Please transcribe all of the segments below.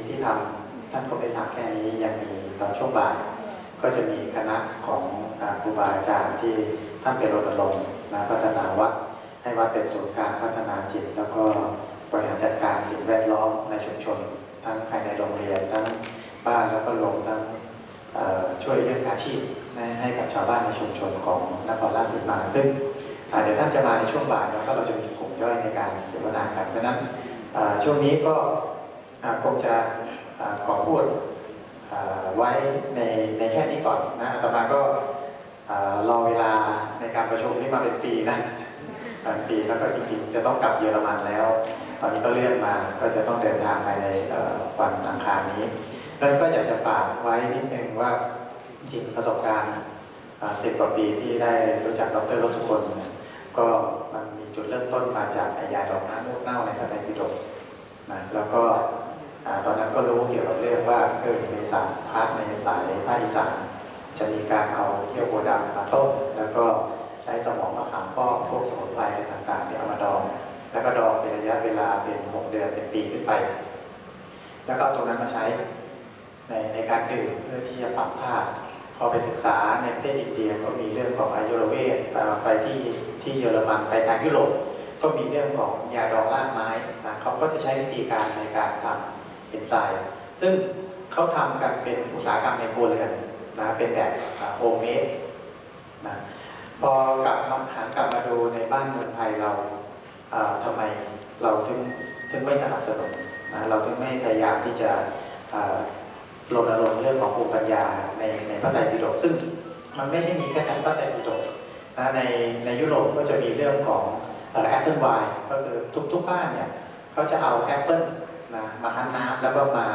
ที่ทำท่านก็ไม่ทำแค่นี้ยังมีตอนช่วงบ่ายก็จะมีคณะของครูบาอาจารย์ที่ท่านไปรณรงค์พัฒนาวัดให้วัดเป็นศูนย์กลางพัฒนาจิตแล้วก็บริหารจัดการสิ่งแวดล้อมในชุมชนทั้งภายในโรงเรียนทั้งบ้านแล้วก็รวมทั้งช่วยเรื่องอาชีพให้กับชาวบ้านในชุมชนของนครราชสีมาซึ่งเดี๋ยวท่านจะมาในช่วงบ่ายแล้วก็เราจะมีกลุ่มย่อยในการเสวนากันเพราะนั้นช่วงนี้ก็คงจะขอพูดไว้ในแค่นี้ก่อนนะอาตมาก็รอเวลาในการประชุมนี้มาเป็นปีนะเป็นปีแล้วก็จริงๆจะต้องกลับเยอรมันแล้วตอนนี้ก็เลื่อนมาก็จะต้องเดินทางภายในวันอังคารนี้แล้วก็อยากจะฝากไว้นิดนึงว่าจริงประสบการณ์10 กว่าปีที่ได้รู้จักดร.รสุคนก็มันมีจุดเริ่มต้นมาจากยาดองน้ำมูกเน่าในพระไตรปิฎกนะแล้วก็ตอนนั้นก็รู้เกี่ยวกับเรื่องว่าในสายภาคในสายภาคอีสานจะมีการเอาเขี้ยวโคดำมาต้มแล้วก็ใช้สมองมะขามป้อมพวกสมุนไพรต่างๆเนี่ยเอามาดองแล้วก็ดองเป็นระยะเวลาเป็น6 เดือนเป็นปีขึ้นไปแล้วก็ตรงนั้นมาใช้ในการดื่มเพื่อที่จะปรับธาตุพอไปศึกษาในประเทศอินเดียก็มีเรื่องของอายุรเวทไปที่เยอรมันไปทางยุโรปก็มีเรื่องของยาดองรากไม้นะเขาก็จะใช้วิธีการในการทำเอนไซม์ซึ่งเขาทำกันเป็นอุตสาหกรรมในครัวเรือนนะเป็นแบบโฮมเมดนะพอกลับมาดูในบ้านเมืองไทยเราทำไมเราถึงไม่สนับสนุนนะเราถึงไม่พยายามที่จะรณรงค์เรื่องของภูมิปัญญาในพระไตรปิฎกซึ่งมันไม่ใช่มีแค่พระไตรปิฎกนะในยุโรปก็จะมีเรื่องของแอปเปิลไวน์ก็คือทุกบ้านเนี่ยเขาจะเอาแอปเปิลนะมาคั้นน้ำแล้วก็มา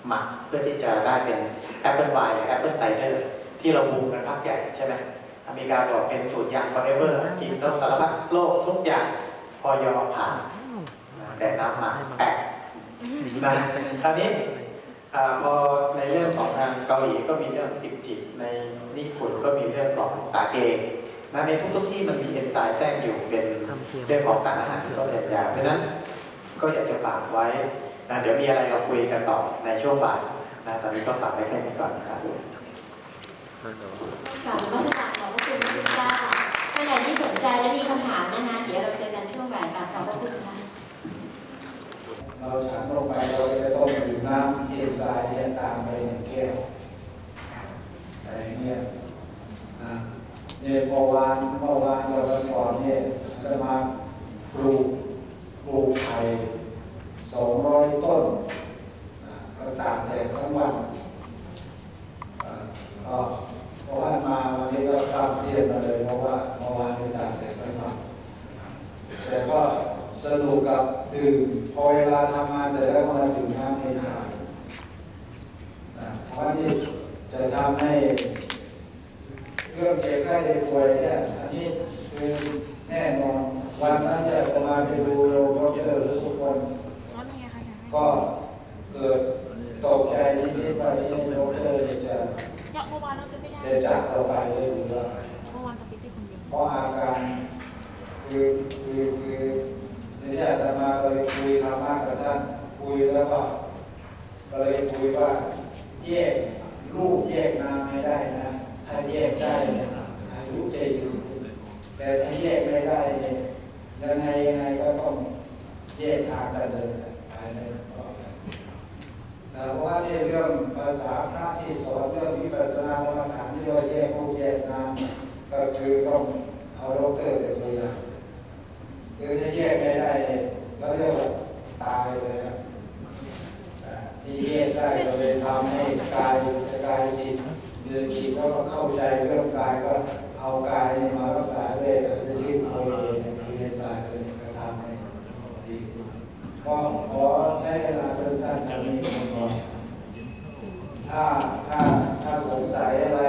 หมักเพื่อที่จะได้เป็นแอปเปิลไวน์หรือแอปเปิลไซเดอร์ที่เราบูมกันพักใหญ่ใช่ไหมอเมริกาบอกเป็นสูตรยาง forever กินแล้วสารพัดโรคทุกอย่างพอยอผ่านแต่น้ำหมักแปะนะคราวนี้พอในเรื่องของทางเกาหลีก็มีเรื่องกิมจิในญี่ปุ่นก็มีเรื่องของสาเกนะในทุกที่มันมีเอนไซม์แทรกอยู่เป็นเรื่องของสารอาหารที่ต้นแบบยาเพราะนั้นก็อยากจะฝากไว้นะเดี๋ยวมีอะไรเราคุยกันต่อในช่วงบ่ายนะตอนนี้ก็ฝากไว้แค่นี้ก่อนสาธุกล่าวว่าจะขอบพระคุณพระพุทธเจ้าท่านใดที่สนใจและมีคำถามนะคะเดี๋ยวเราเจอกันช่วงบ่ายค่ะขอบพระคุณค่ะเราฉันลงไปเราจะต้องดื่มน้ำเอนไซม์เนี่ยตามไป1 แก้วแต่เนี่ยเมื่อวานเราก่อนเนี่ยจะมาปลูกไผ่200 ต้นก็ตากแดดทั้งวันเพราะว่ามาวันนี้ก็ข้ามเที่ยงมาเลยเพราะว่าเมื่อวานนี้ตากแดดทั้งวันแต่ก็สนุกกับดื่มพอเวลาทำงานเสร็จแล้วมาดื่มน้ำเอนไซม์เพราะนี่จะทำให้เรื่องเจ็บไข้ได้ป่วยเนี่ยอันนี้คือแน่นอนวันนั้นจะมาไปดูโรงพยาบาลทุกคนก็เกิดตกใจนิดๆว่าโรงพยาบาลจะจากเราไปเลยหรือว่าเพราะอาการคือเนี่ยแต่มาเลยคุยธรรมะกับท่านคุยแล้วก็เลยคุยว่าแยกรูปแยกนามให้ได้นะถ้าแยกได้เนี่ยอายุจะยืนแต่ถ้าแยกไม่ได้เนี่ยยังไงก็ต้องแยกทางกันเลยภายในแต่ว่าในเรื่องภาษาพระที่สอนเรื่องวิปัสสนากรรมฐานที่ว่าแยกรูปแยกนามก็คือต้องเอาดร.เป็นตัวอย่างคือถ้าแยกไม่ได้เนี่ยเราเรียกว่าตายเลยครับที่แยกได้เราเลยทำให้กายจิตเรื่องจิตก็เข้าใจเรื่องกายก็เอากายมารักษาด้วยสติโภเยในพิเรนใจเลยกระทำให้ดีขอใช้เวลาสั้นๆจะมีคนบอกถ้าสงสัยอะไร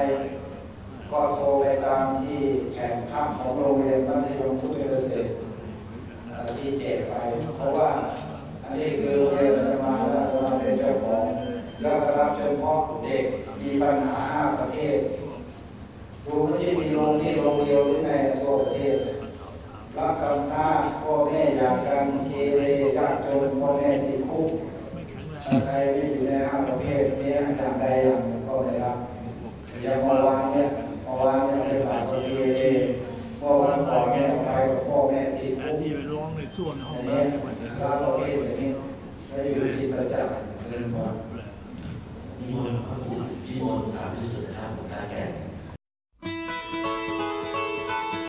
ก็โทรไปตามที่แผนพักของโรงเรียนมัธยมพุทธเกษตรที่แจกไปเพราะว่าอันนี้คือโรงเรียนจะมาแล้วมาเป็นเจ้าของแล้วก็รับเฉพาะเด็กมีปัญหา5 ประเภทดูไม่ใช่มีโรงนี้โรงเดียวหรือไงทั่วประเทศรับกำพร้าพ่อแม่อยากกันเทเรยากจนพ่อแม่ติดคุก ถ้าใครไม่อยู่ในห้าประเภทนี้อย่างใดอย่างหนึ่งก็ไม่รับอย่างเมื่อวานเนี่ยไปฝากกับพี่เอเมื่อวันก่อนเนี่ยไปกับพ่อแม่ติดคุก ที่ไปร้องในส่วนห้อง อย่าง น้ นี้รับประเภทอย่างนี้ไม่อยู่ที่ประจักษ์เรื่องว่า ำ นิมนต์พระครูพิมลสามิสุทธะของตาแก่